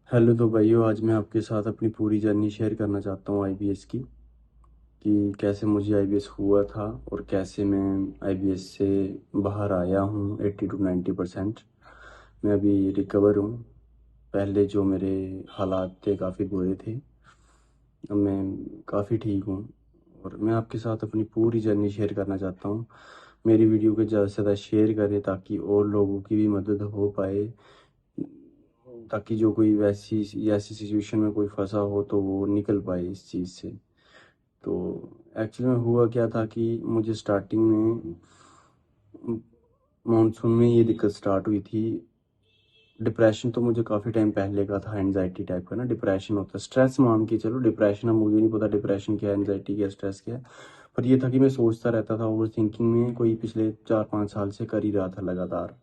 Hello तो भाइयों, आज मैं आपके साथ अपनी पूरी जर्नी शेयर करना चाहता हूँ आईबीएस की। कि कैसे मुझे आईबीएस हुआ था और कैसे मैं आईबीएस से बाहर आया हूँ 80 to 90%। मैं अभी रिकवर हूँ। पहले जो मेरे हालात थे काफ़ी बुरे थे, अब मैं काफ़ी ठीक हूँ। और मैं आपके साथ अपनी पूरी जर्नी शेयर करना चाहता हूँ। मेरी वीडियो को ज़्यादा से ज़्यादा शेयर करें ताकि और लोगों की भी मदद हो पाए, ताकि जो कोई वैसी ऐसी सिचुएशन में कोई फंसा हो तो वो निकल पाए इस चीज़ से। तो एक्चुअली में हुआ क्या था कि मुझे स्टार्टिंग में मानसून में ये दिक्कत स्टार्ट हुई थी। डिप्रेशन तो मुझे काफ़ी टाइम पहले का था, एनजाइटी टाइप का ना डिप्रेशन होता है, स्ट्रेस मान के चलो डिप्रेशन। अब मुझे नहीं पता डिप्रेशन क्या है, एनजाइटी क्या, स्ट्रेस क्या है। पर ये था कि मैं सोचता रहता था, ओवर थिंकिंग में कोई पिछले 4-5 साल से कर ही रहा था लगातार।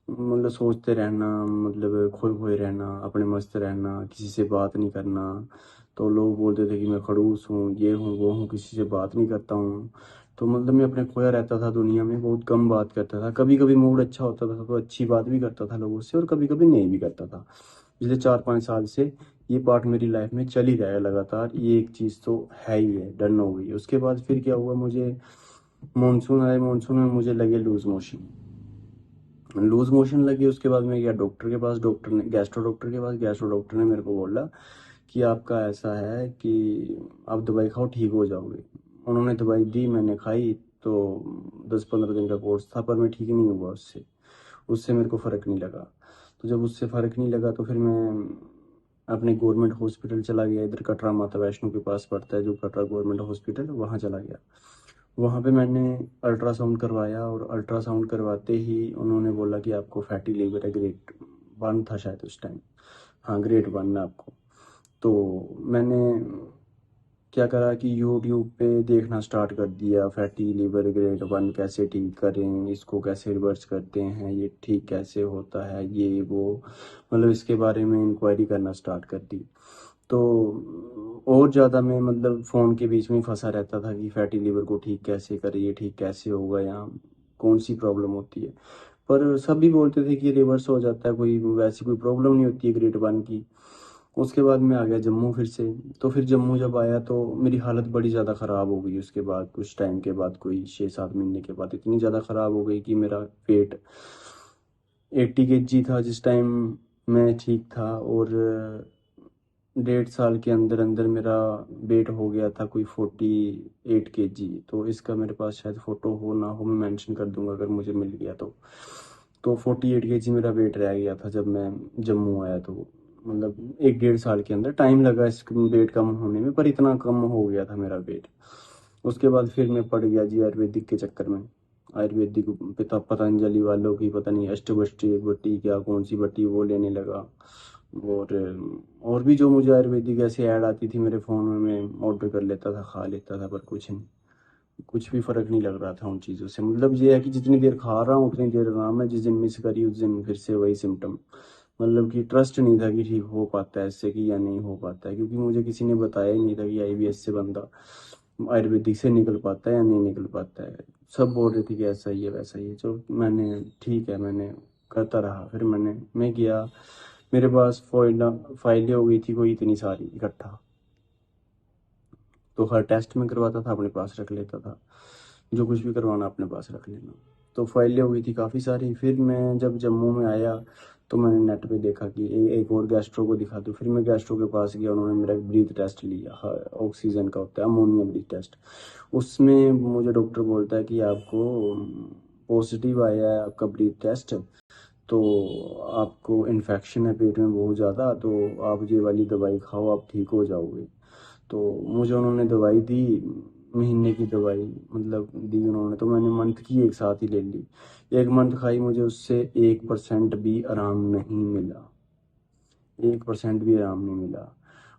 मतलब सोचते रहना, मतलब खोए खोए रहना, अपने मस्त रहना, किसी से बात नहीं करना। तो लोग बोलते थे कि मैं खड़ूस हूँ, ये हूँ वो हूँ, किसी से बात नहीं करता हूँ। तो मतलब मैं अपने खोया रहता था दुनिया में, बहुत कम बात करता था। कभी कभी मूड अच्छा होता था तो अच्छी बात भी करता था लोगों से, और कभी कभी नहीं भी करता था। पिछले 4-5 साल से ये पार्ट मेरी लाइफ में चल ही रहा है लगातार। ये एक चीज़ तो है ही है, डन हो गई। उसके बाद फिर क्या हुआ, मुझे मानसून आए, मानसून में मुझे लगे लूज मोशन लगी। उसके बाद मैं गया डॉक्टर के पास, डॉक्टर ने गैस्ट्रो डॉक्टर के पास, गैस्ट्रो डॉक्टर ने मेरे को बोला कि आपका ऐसा है कि आप दवाई खाओ ठीक हो जाओगे। उन्होंने दवाई दी, मैंने खाई। तो 10-15 दिन का कोर्स था, पर मैं ठीक नहीं हुआ उससे। उससे मेरे को फ़र्क नहीं लगा। तो जब उससे फ़र्क नहीं लगा तो फिर मैं अपने गवर्नमेंट हॉस्पिटल चला गया। इधर कटरा माता वैष्णो के पास पड़ता है जो कटरा गवर्नमेंट हॉस्पिटल, वहाँ चला गया। वहाँ पे मैंने अल्ट्रासाउंड करवाया, और अल्ट्रासाउंड करवाते ही उन्होंने बोला कि आपको फैटी लीवर है, ग्रेड 1 था शायद उस टाइम। हाँ, ग्रेड 1 है आपको। तो मैंने क्या करा कि यूट्यूब पे देखना स्टार्ट कर दिया, फैटी लीवर ग्रेड 1 कैसे ठीक करें, इसको कैसे रिवर्स करते हैं, ये ठीक कैसे होता है, ये वो, मतलब इसके बारे में इंक्वायरी करना स्टार्ट कर दी। तो और ज़्यादा मैं मतलब फ़ोन के बीच में फंसा रहता था कि फैटी लीवर को ठीक कैसे करें, ये ठीक कैसे होगा, या कौन सी प्रॉब्लम होती है। पर सभी बोलते थे कि रिवर्स हो जाता है, कोई वैसी कोई प्रॉब्लम नहीं होती है ग्रेड 1 की। उसके बाद मैं आ गया जम्मू फिर से। तो फिर जम्मू जब आया तो मेरी हालत बड़ी ज़्यादा ख़राब हो गई। उसके बाद कुछ टाइम के बाद, कोई 6-7 महीने के बाद, इतनी ज़्यादा ख़राब हो गई कि मेरा वेट 80 kg था जिस टाइम मैं ठीक था। और 1.5 साल के अंदर अंदर मेरा वेट हो गया था कोई 48 kg। तो इसका मेरे पास शायद फ़ोटो हो ना हो, मैं मेंशन कर दूंगा अगर मुझे मिल गया तो 48 kg मेरा वेट रह गया था जब मैं जम्मू आया। तो मतलब 1-1.5 साल के अंदर टाइम लगा इस वेट कम होने में, पर इतना कम हो गया था मेरा वेट। उसके बाद फिर मैं पड़ गया जी आयुर्वेदिक के चक्कर में। आयुर्वेदिक पिता पतंजलि वालों की पता नहीं अष्टवस्टी बट्टी क्या कौन सी बट्टी वो लेने लगा। और और भी जो मुझे आयुर्वेदिक ऐसे ऐड आती थी मेरे फ़ोन में, मैं ऑर्डर कर लेता था, खा लेता था, पर कुछ भी फ़र्क नहीं लग रहा था उन चीज़ों से। मतलब ये है कि जितनी देर खा रहा हूँ उतनी देर आराम है, जिस दिन मिस करी उस दिन फिर से वही सिम्टम। मतलब कि ट्रस्ट नहीं था कि ठीक हो पाता है इससे कि या नहीं हो पाता है, क्योंकि मुझे किसी ने बताया ही नहीं था कि आईबीएस से बंदा आयुर्वेदिक से निकल पाता है या नहीं निकल पाता है। सब बोल रहे थे कि ऐसा ही है वैसा ही है। जो मैंने ठीक है, मैंने करता रहा। फिर मैं गया, मेरे पास फाइलें हो गई थी कोई इतनी सारी इकट्ठा। तो हर टेस्ट में करवाता था अपने पास रख लेता था, जो कुछ भी करवाना अपने पास रख लेना। तो फाइलें हो गई थी काफ़ी सारी। फिर मैं जब जम्मू में आया तो मैंने नेट पे देखा कि एक और गैस्ट्रो को दिखा दो। फिर मैं गैस्ट्रो के पास गया, उन्होंने मेरा ब्रीथ टेस्ट लिया। हाँ, ऑक्सीजन का होता है, अमोनिया ब्रीथ टेस्ट। उसमें मुझे डॉक्टर बोलता है कि आपको पॉजिटिव आया है आपका ब्रीथ टेस्ट, तो आपको इन्फेक्शन है पेट में बहुत ज़्यादा, तो आप ये वाली दवाई खाओ, आप ठीक हो जाओगे। तो मुझे उन्होंने दवाई दी, महीने की दवाई मतलब दी उन्होंने। तो मैंने मंथ की एक साथ ही ले ली। 1 मंथ खाई, मुझे उससे 1% भी आराम नहीं मिला। 1% भी आराम नहीं मिला।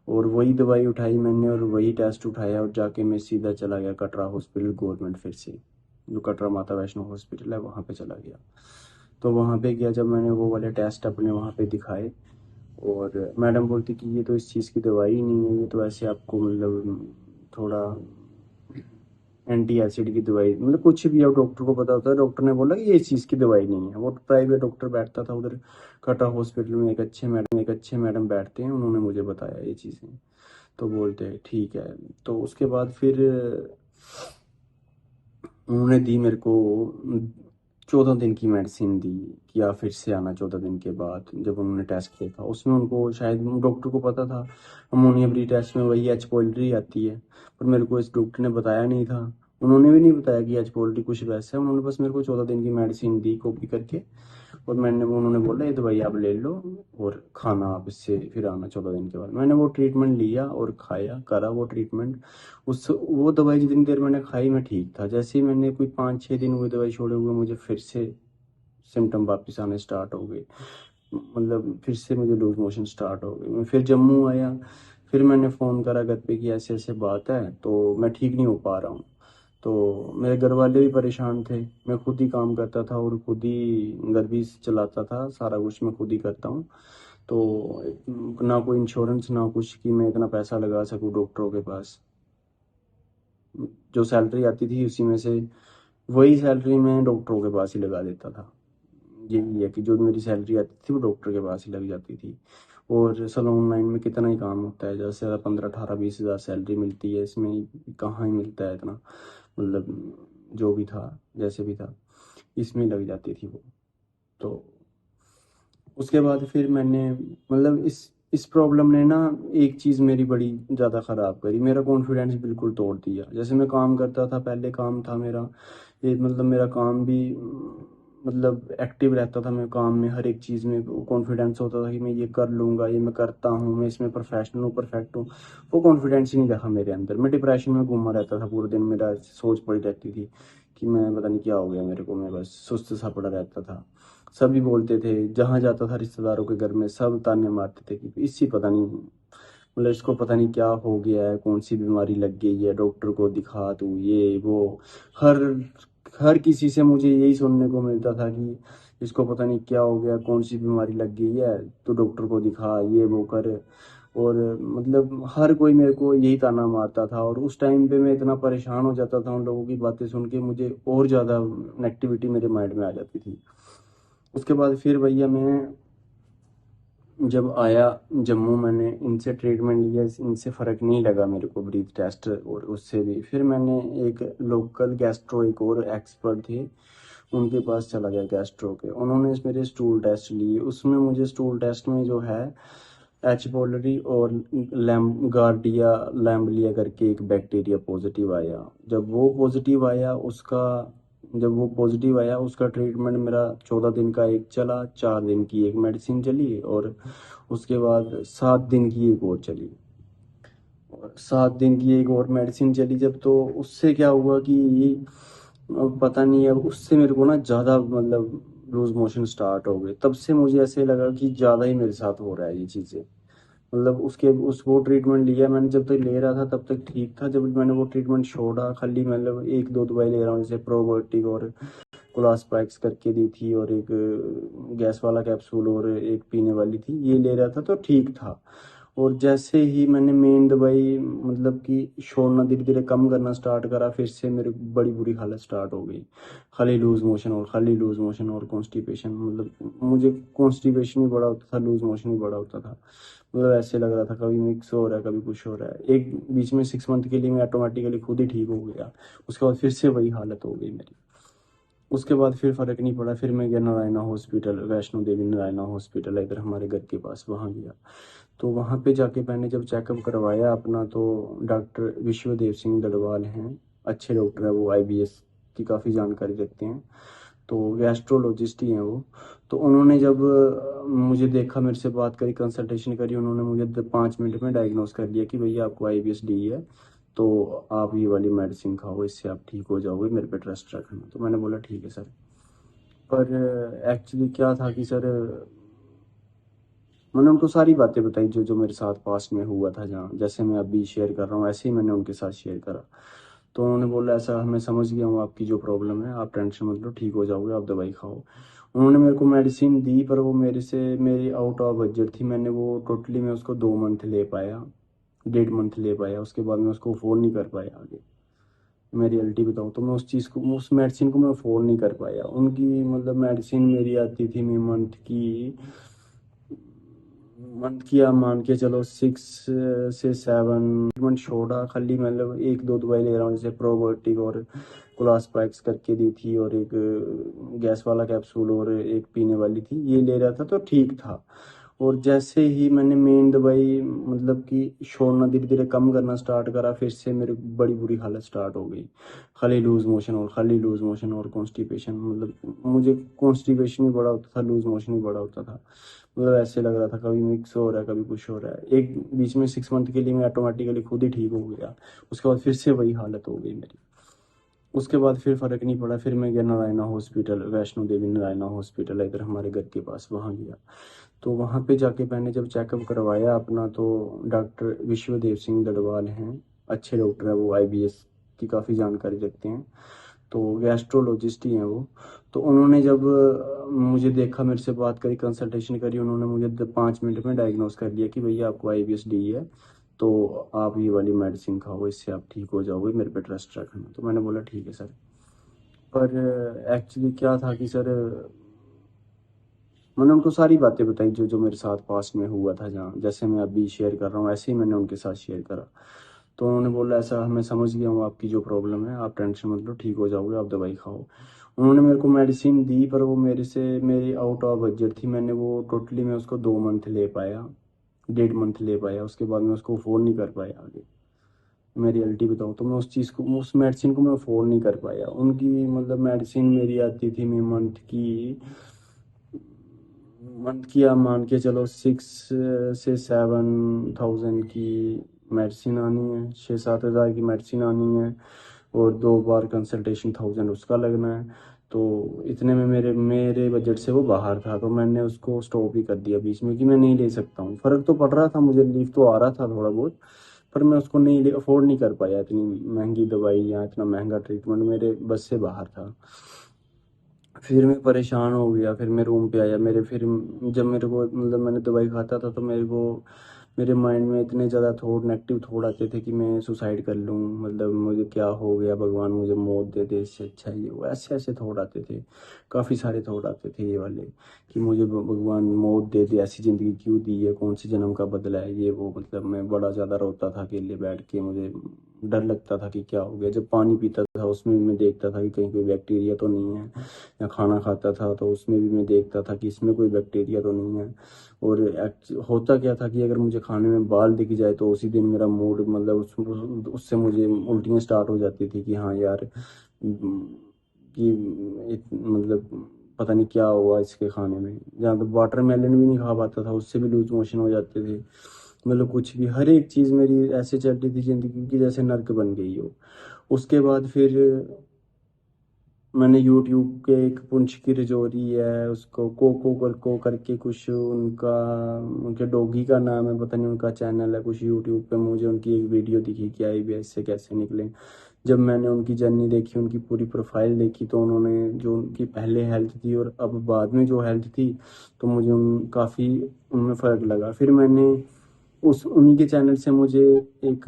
और वही दवाई उठाई मैंने और वही टेस्ट उठाया, और जाके मैं सीधा चला गया कटरा हॉस्पिटल गवर्नमेंट, फिर से जो कटरा माता वैष्णो हॉस्पिटल है वहाँ पे चला गया। तो वहाँ पे गया, जब मैंने वो वाले टेस्ट अपने वहाँ पे दिखाए, और मैडम बोलती कि ये तो इस चीज़ की दवाई ही नहीं है, ये तो ऐसे आपको मतलब थोड़ा एंटी एसिड की दवाई, मतलब कुछ भी अब डॉक्टर को पता होता है। डॉक्टर ने बोला कि ये इस चीज़ की दवाई नहीं है। वो प्राइवेट डॉक्टर बैठता था उधर कटा हॉस्पिटल में, एक अच्छे मैडम बैठते हैं, उन्होंने मुझे बताया ये चीज़ें। तो बोलते हैं ठीक है। तो उसके बाद फिर उन्होंने दी मेरे को 14 दिन की मेडिसिन दी कि आप फिर से आना 14 दिन के बाद। जब उन्होंने टेस्ट किया था उसमें उनको शायद डॉक्टर को पता था अमोनिया ब्री टेस्ट में वही एच पॉलिट्री आती है, पर मेरे को इस डॉक्टर ने बताया नहीं था। उन्होंने भी नहीं बताया कि एच पॉलिट्री कुछ वैसा है। उन्होंने बस मेरे को 14 दिन की मेडिसिन दी कॉपी करके, और उन्होंने बोला ये दवाई आप ले लो और खाना आप इससे फिर आना 14 दिन के बाद। मैंने वो ट्रीटमेंट लिया और खाया, करा वो ट्रीटमेंट। उस वो दवाई जितनी देर मैंने खाई मैं ठीक था। जैसे ही मैंने कोई 5-6 दिन हुए दवाई छोड़े हुए, मुझे फिर से सिम्टम वापस आने स्टार्ट हो गए। मतलब फिर से मुझे लूज मोशन स्टार्ट हो गए। मैं फिर जम्मू आया, फिर मैंने फ़ोन करा घर पे कि ऐसे ऐसे बात है, तो मैं ठीक नहीं हो पा रहा हूँ। तो मेरे घर वाले भी परेशान थे। मैं खुद ही काम करता था और खुद ही घर भी चलाता था, सारा कुछ मैं खुद ही करता हूँ। तो ना कोई इंश्योरेंस ना कुछ कि मैं इतना पैसा लगा सकूँ डॉक्टरों के पास। जो सैलरी आती थी उसी में से वही सैलरी मैं डॉक्टरों के पास ही लगा देता था। यही है कि जो मेरी सैलरी आती थी वो डॉक्टर के पास ही लग जाती थी। और सैलून लाइन में कितना ही काम होता है, ज़्यादा से ज़्यादा 15-18-20 हज़ार सैलरी मिलती है, इसमें कहाँ ही मिलता है इतना। मतलब जो भी था, जैसे भी था, इसमें लग जाती थी वो। तो उसके बाद फिर मैंने, मतलब इस प्रॉब्लम ने ना एक चीज़ मेरी बड़ी ज़्यादा ख़राब करी, मेरा कॉन्फिडेंस बिल्कुल तोड़ दिया। जैसे मैं काम करता था, पहले काम था मेरा ये, मतलब मेरा काम भी मतलब एक्टिव रहता था। मैं काम में हर एक चीज़ में कॉन्फिडेंस होता था कि मैं ये कर लूँगा, ये मैं करता हूँ, मैं इसमें प्रोफेशनल हूँ, परफेक्ट हूँ। वो कॉन्फिडेंस ही नहीं रहा मेरे अंदर। मैं डिप्रेशन में घूमा रहता था पूरे दिन, मेरा सोच पड़ी रहती थी कि मैं पता नहीं क्या हो गया मेरे को, मैं बस सुस्त सा पड़ा रहता था। सभी बोलते थे, जहाँ जाता था रिश्तेदारों के घर में सब ताने मारते थे कि इससे पता नहीं, मतलब इसको पता नहीं क्या हो गया है, कौन सी बीमारी लग गई है, डॉक्टर को दिखा तू, ये वो। हर हर किसी से मुझे यही सुनने को मिलता था कि इसको पता नहीं क्या हो गया, कौन सी बीमारी लग गई है, तो डॉक्टर को दिखा, ये वो कर। और मतलब हर कोई मेरे को यही ताना मारता था। और उस टाइम पे मैं इतना परेशान हो जाता था उन लोगों की बातें सुन के, मुझे और ज़्यादा नेगेटिविटी मेरे माइंड में आ जाती थी। उसके बाद फिर भैया मैं जब आया जम्मू, मैंने इनसे ट्रीटमेंट लिया, इनसे फ़र्क नहीं लगा मेरे को ब्रीथ टेस्ट और उससे भी। फिर मैंने एक लोकल गैस्ट्रो, एक और एक्सपर्ट थे, उनके पास चला गया गैस्ट्रो के। उन्होंने मेरे स्टूल टेस्ट लिए, उसमें मुझे स्टूल टेस्ट में जो है एच पॉलरी और गार्डिया लैम्बलिया करके एक बैक्टीरिया पॉजिटिव आया। जब वो पॉजिटिव आया उसका ट्रीटमेंट मेरा 14 दिन का एक चला, 4 दिन की एक मेडिसिन चली, और उसके बाद 7 दिन की एक और चली, और 7 दिन की एक और मेडिसिन चली जब। तो उससे क्या हुआ कि अब पता नहीं, अब उससे मेरे को ना ज़्यादा मतलब लूज मोशन स्टार्ट हो गए। तब से मुझे ऐसे लगा कि ज़्यादा ही मेरे साथ हो रहा है ये चीज़ें। मतलब उसके उस वो ट्रीटमेंट लिया मैंने, जब तक ले रहा था तब तक ठीक था। जब मैंने वो ट्रीटमेंट छोड़ा, खाली मतलब 1-2 दवाई ले रहा हूँ, जैसे प्रोबायोटिक और क्लासपैक्स करके दी थी, और एक गैस वाला कैप्सूल और एक पीने वाली थी, ये ले रहा था तो ठीक था। और जैसे ही मैंने मेन दवाई मतलब कि छोड़ना, धीरे धीरे कम करना स्टार्ट करा, फिर से मेरी बड़ी बुरी हालत स्टार्ट हो गई। खाली लूज मोशन और कॉन्स्टिपेशन, मतलब मुझे कॉन्स्टिपेशन भी बड़ा होता था, लूज मोशन भी बड़ा होता था। मतलब ऐसे लग रहा था कभी मिक्स हो रहा है, कभी कुछ हो रहा है। एक बीच में 6 मंथ के लिए मैं ऑटोमेटिकली खुद ही ठीक हो गया। उसके बाद फिर से वही हालत हो गई मेरी। उसके बाद फिर फ़र्क नहीं पड़ा, फिर मैं गया नारायणा हॉस्पिटल, वैष्णो देवी नारायणा हॉस्पिटल है इधर हमारे घर के पास, वहाँ गया। तो वहाँ पे जाके मैंने जब चेकअप करवाया अपना, तो डॉक्टर विश्वदेव सिंह दड़वाल हैं, अच्छे डॉक्टर हैं वो, आईबीएस की काफ़ी जानकारी रखते हैं, तो गैस्ट्रोलॉजिस्ट ही हैं वो। तो उन्होंने जब मुझे देखा, मेरे से बात करी, कंसल्टेशन करी, उन्होंने मुझे 5 मिनट में डायग्नोस कर दिया कि भैया आपको आईबीएस डी है, तो आप ये वाली मेडिसिन खाओ, इससे आप ठीक हो जाओगे, मेरे पे ट्रस्ट रखना। तो मैंने बोला ठीक है सर। पर एक्चुअली क्या था कि सर, मैंने उनको सारी बातें बताई जो जो मेरे साथ पास्ट में हुआ था, जहाँ जैसे मैं अभी शेयर कर रहा हूँ ऐसे ही मैंने उनके साथ शेयर करा। तो उन्होंने बोला ऐसा, मैं समझ गया हूँ आपकी जो प्रॉब्लम है, आप टेंशन मत लो, ठीक हो जाओगे, आप दवाई खाओ। उन्होंने मेरे को मेडिसिन दी, पर वो मेरी आउट ऑफ बजट थी। मैंने वो टोटली मैं उसको 2 मंथ ले पाया, 1.5 मंथ ले पाया, उसके बाद मैं उसको अफोर्ड नहीं कर पाया आगे। मैं रियलिटी बताऊँ तो मैं उस चीज़ को, उस मेडिसिन को मैं अफोर्ड नहीं कर पाया। उनकी मतलब मेडिसिन मेरी आती थी मैं मंथ की आप मान के चलो 6 से 7 ट्रीटमेंट छोड़ा, खाली मतलब 1-2 दवाई ले रहा हूँ, जैसे प्रोबायोटिक और क्लासपाइक्स करके दी थी, और एक गैस वाला कैप्सूल और एक पीने वाली थी, ये ले रहा था तो ठीक था। और जैसे ही मैंने मेन दवाई मतलब कि छोड़ना, धीरे धीरे कम करना स्टार्ट करा, फिर से मेरी बड़ी बुरी हालत स्टार्ट हो गई। खाली लूज मोशन और कॉन्स्टिपेशन, मतलब मुझे कॉन्स्टिपेशन भी बड़ा होता था, लूज मोशन भी बड़ा होता था। मतलब ऐसे लग रहा था कभी मिक्स हो रहा है, कभी कुछ हो रहा है। एक बीच में 6 मंथ के लिए मैं ऑटोमेटिकली खुद ही ठीक हो गया। उसके बाद फिर से वही हालत हो गई मेरी। उसके बाद फिर फ़र्क नहीं पड़ा, फिर मैं गया नारायणा हॉस्पिटल, वैष्णो देवी नारायणा हॉस्पिटल है इधर हमारे घर के पास, वहाँ गया। तो वहाँ पे जाके मैंने जब चेकअप करवाया अपना, तो डॉक्टर विश्वदेव सिंह दडवाल हैं, अच्छे डॉक्टर हैं वो, आईबीएस की काफ़ी जानकारी रखते हैं, तो गैस्ट्रोलॉजिस्ट ही हैं वो। तो उन्होंने जब मुझे देखा, मेरे से बात करी, कंसल्टेशन करी, उन्होंने मुझे 5 मिनट में डायग्नोस कर दिया कि भैया आपको आईबीएस डी है, तो आप ये वाली मेडिसिन खाओ, इससे आप ठीक हो जाओगे, मेरे पे ट्रस्ट रखना। तो मैंने बोला ठीक है सर। पर एक्चुअली क्या था कि सर, मैंने उनको सारी बातें बताई जो जो मेरे साथ पास्ट में हुआ था, जहाँ जैसे मैं अभी शेयर कर रहा हूँ ऐसे ही मैंने उनके साथ शेयर करा। तो उन्होंने बोला ऐसा, मैं समझ गया हूँ आपकी जो प्रॉब्लम है, आप टेंशन मत लो, ठीक हो जाओगे, आप दवाई खाओ। उन्होंने मेरे को मेडिसिन दी, पर वो मेरी आउट ऑफ बजट थी। मैंने वो टोटली मैं उसको 2 मंथ ले पाया, 1.5 मंथ ले पाया, उसके बाद मैं उसको अफोर्ड नहीं कर पाया आगे। मैं रियलिटी बताऊँ तो मैं उस चीज़ को, उस मेडिसिन को मैं अफोर्ड नहीं कर पाया। उनकी मतलब मेडिसिन मेरी आती थी मैं मंथ की आप मान के चलो 6 से 7 थाउजेंड की मेडिसिन आनी है, 6-7 हज़ार की मेडिसिन आनी है, और 2 बार कंसल्टेशन 1000 उसका लगना है। तो इतने में मेरे मेरे बजट से वो बाहर था, तो मैंने उसको स्टॉप ही कर दिया बीच में कि मैं नहीं ले सकता हूँ। फ़र्क तो पड़ रहा था, मुझे रिलीफ तो आ रहा था थोड़ा बहुत, पर मैं उसको नहीं अफोर्ड नहीं कर पाया। इतनी महंगी दवाई या इतना महंगा ट्रीटमेंट मेरे बस से बाहर था। फिर मैं परेशान हो गया, फिर मैं रूम पे आया। जब मेरे को मतलब मैंने दवाई खाता था, तो मेरे माइंड में इतने ज़्यादा नेगेटिव थॉट आते थे कि मैं सुसाइड कर लूँ, मतलब मुझे क्या हो गया, भगवान मुझे मौत दे दे, इससे अच्छा ये वो, ऐसे ऐसे थॉट आते थे। काफ़ी सारे थॉट आते थे ये वाले, कि मुझे भगवान मौत दे दे, ऐसी ज़िंदगी क्यों दी है, कौन सी जन्म का बदला है ये वो। मतलब मैं बड़ा ज़्यादा रोता था अकेले बैठ के, मुझे डर लगता था कि क्या हो गया। जब पानी पीता था उसमें भी मैं देखता था कि कहीं कोई बैक्टीरिया तो नहीं है, या खाना खाता था तो उसमें भी मैं देखता था कि इसमें कोई बैक्टीरिया तो नहीं है। और होता क्या था कि अगर मुझे खाने में बाल दिख जाए तो उसी दिन मेरा मूड, मतलब उससे मुझे उल्टियाँ स्टार्ट हो जाती थी कि हाँ यार, कि मतलब पता नहीं क्या हुआ इसके खाने में। जहाँ तो वाटरमेलन भी नहीं खा पाता था, उससे भी लूज मोशन हो जाते थे। मतलब कुछ भी, हर एक चीज़ मेरी ऐसे चल रही थी ज़िंदगी की जैसे नर्क बन गई हो। उसके बाद फिर मैंने यूट्यूब के एक पुंछ की रजौरी है, उसको को करके कुछ उनका, उनके डॉगी का नाम है, पता नहीं उनका चैनल है कुछ यूट्यूब पे। मुझे उनकी एक वीडियो दिखी कि आईबीएस से कैसे निकले। जब मैंने उनकी जर्नी देखी, उनकी पूरी प्रोफाइल देखी, तो उन्होंने जो उनकी पहले हेल्थ थी और अब बाद में जो हेल्थ थी, तो मुझे उन काफ़ी उनमें फ़र्क लगा। फिर मैंने उस उन्हीं के चैनल से मुझे एक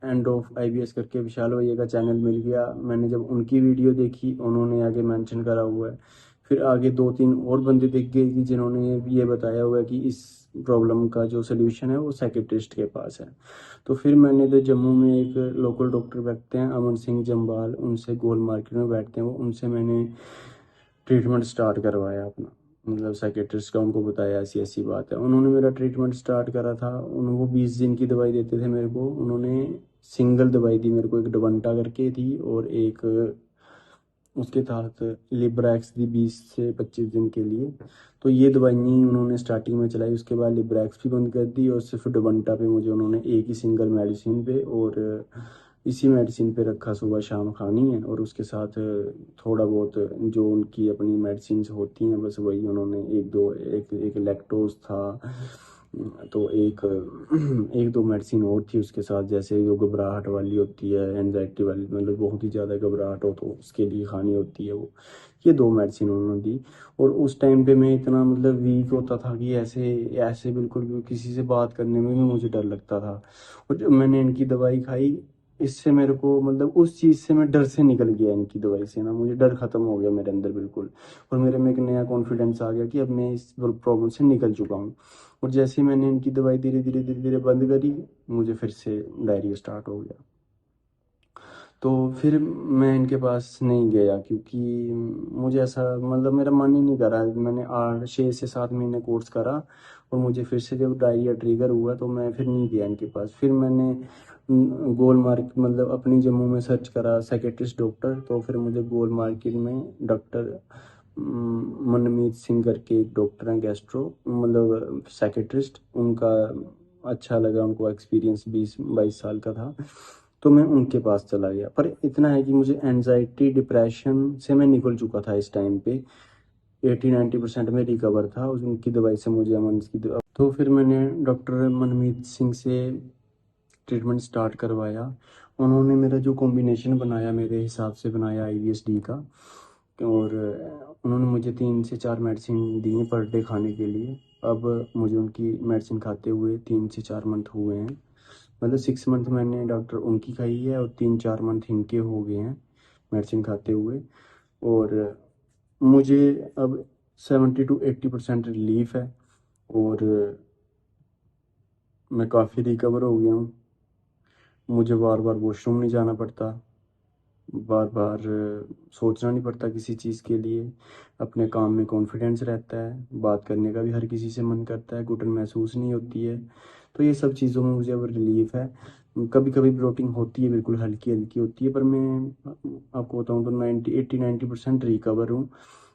एंड ऑफ आईबीएस करके विशाल भैया का चैनल मिल गया। मैंने जब उनकी वीडियो देखी, उन्होंने आगे मेंशन करा हुआ है। फिर आगे 2-3 और बंदे दिख गए कि जिन्होंने ये बताया हुआ है कि इस प्रॉब्लम का जो सोल्यूशन है वो साइकेट्रिस्ट के पास है। तो फिर मैंने तो जम्मू में एक लोकल डॉक्टर बैठते हैं, अमन सिंह जम्बाल, उनसे गोल मार्केट में बैठते हैं वो, उनसे मैंने ट्रीटमेंट स्टार्ट करवाया अपना। मतलब साइकेट्रिस्ट का उनको बताया ऐसी ऐसी बात है, उन्होंने मेरा ट्रीटमेंट स्टार्ट करा था। वो 20 दिन की दवाई देते थे मेरे को। उन्होंने सिंगल दवाई दी मेरे को, एक डबंटा करके थी, और एक उसके तहत लिब्रैक्स दी 20 से 25 दिन के लिए। तो ये दवाइयाँ उन्होंने स्टार्टिंग में चलाई, उसके बाद लिब्रैक्स भी बंद कर दी, और सिर्फ डबंटा पे मुझे उन्होंने एक ही सिंगल मेडिसिन पे, और इसी मेडिसिन पे रखा, सुबह शाम खानी है, और उसके साथ थोड़ा बहुत जो उनकी अपनी मेडिसिन होती हैं बस वही उन्होंने एक लैक्टोज था, तो एक दो मेडिसिन और थी उसके साथ, जैसे जो घबराहट वाली होती है, एनजाइटी वाली, मतलब बहुत ही ज़्यादा घबराहट हो तो उसके लिए खानी होती है वो। ये 2 मेडिसिन उन्होंने दी। और उस टाइम पे मैं इतना मतलब वीक होता था कि ऐसे ऐसे बिल्कुल भी किसी से बात करने में भी मुझे डर लगता था। और जब मैंने इनकी दवाई खाई, इससे मेरे को मतलब उस चीज़ से मैं डर से निकल गया, इनकी दवाई से ना मुझे डर खत्म हो गया मेरे अंदर बिल्कुल। और मेरे में एक नया कॉन्फिडेंस आ गया कि अब मैं इस प्रॉब्लम से निकल चुका हूँ। और जैसे ही मैंने इनकी दवाई धीरे धीरे बंद करी, मुझे फिर से डायरिया स्टार्ट हो गया। तो फिर मैं इनके पास नहीं गया, क्योंकि मुझे ऐसा मतलब मेरा मन ही नहीं करा। मैंने 6 से 7 महीने कोर्स करा और मुझे फिर से जब डायरिया ट्रिगर हुआ तो मैं फिर नहीं गया इनके पास। फिर मैंने गोल मार्केट मतलब अपनी जम्मू में सर्च करा साइकेट्रिस्ट डॉक्टर, तो फिर मुझे गोल मार्केट में डॉक्टर मनमीत सिंह करके एक डॉक्टर हैं गैस्ट्रो मतलब साइकेट्रिस्ट, उनका अच्छा लगा, उनको एक्सपीरियंस 20-22 साल का था, तो मैं उनके पास चला गया। पर इतना है कि मुझे एनजाइटी डिप्रेशन से मैं निकल चुका था इस टाइम पे, 80-90% में रिकवर था उनकी दवाई से। मुझे अमन की दवा, तो फिर मैंने डॉक्टर मनमीत सिंह से ट्रीटमेंट स्टार्ट करवाया। उन्होंने मेरा जो कॉम्बिनेशन बनाया मेरे हिसाब से बनाया IBSD का, और उन्होंने मुझे 3 से 4 मेडिसिन दी हैं पर डे खाने के लिए। अब मुझे उनकी मेडिसिन खाते हुए 3 से 4 मंथ हुए हैं, मतलब 6 मंथ मैंने डॉक्टर उनकी खाई है और 3-4 मंथ इनके हो गए हैं मेडिसिन खाते हुए। और मुझे अब 70 to 80% रिलीफ है और मैं काफ़ी रिकवर हो गया हूँ। मुझे बार बार वॉशरूम नहीं जाना पड़ता, बार बार सोचना नहीं पड़ता किसी चीज़ के लिए, अपने काम में कॉन्फिडेंस रहता है, बात करने का भी हर किसी से मन करता है, घुटन महसूस नहीं होती है। तो ये सब चीज़ों में मुझे अब रिलीफ है। कभी कभी ब्लोटिंग होती है, बिल्कुल हल्की हल्की होती है, पर मैं आपको बताऊँ तो 80-90% रिकवर हूँ।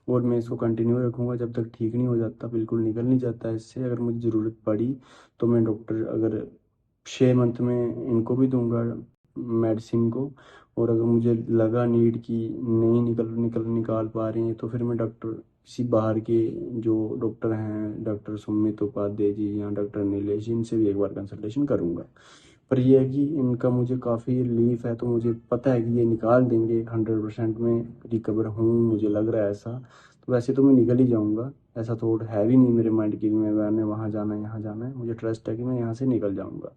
और मैं इसको कंटिन्यू रखूँगा जब तक ठीक नहीं हो जाता, बिल्कुल निकल नहीं जाता इससे। अगर मुझे ज़रूरत पड़ी तो मैं डॉक्टर अगर 6 मंथ में इनको भी दूंगा मेडिसिन को, और अगर मुझे लगा नीड की नहीं निकाल पा रहे हैं तो फिर मैं डॉक्टर किसी बाहर के जो डॉक्टर हैं, डॉक्टर सुमित उपाध्याय जी या डॉक्टर नीलेश जी, इनसे भी एक बार कंसल्टेशन करूंगा। पर यह है कि इनका मुझे काफ़ी रिलीफ है, तो मुझे पता है कि ये निकाल देंगे, 100% में रिकवर हूँ, मुझे लग रहा है ऐसा। तो वैसे तो मैं निकल ही जाऊँगा, ऐसा थॉट है भी नहीं मेरे माइंड की मैंने वहाँ जाना है यहाँ जाना है। मुझे ट्रस्ट है कि मैं यहाँ से निकल जाऊँगा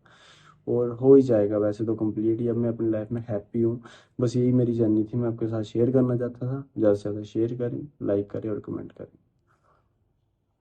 और हो ही जाएगा वैसे तो कंप्लीट ही। अब मैं अपनी लाइफ में हैप्पी हूँ। बस यही मेरी जर्नी थी, मैं आपके साथ शेयर करना चाहता था। ज़्यादा से ज़्यादा शेयर करें, लाइक करें और कमेंट करें।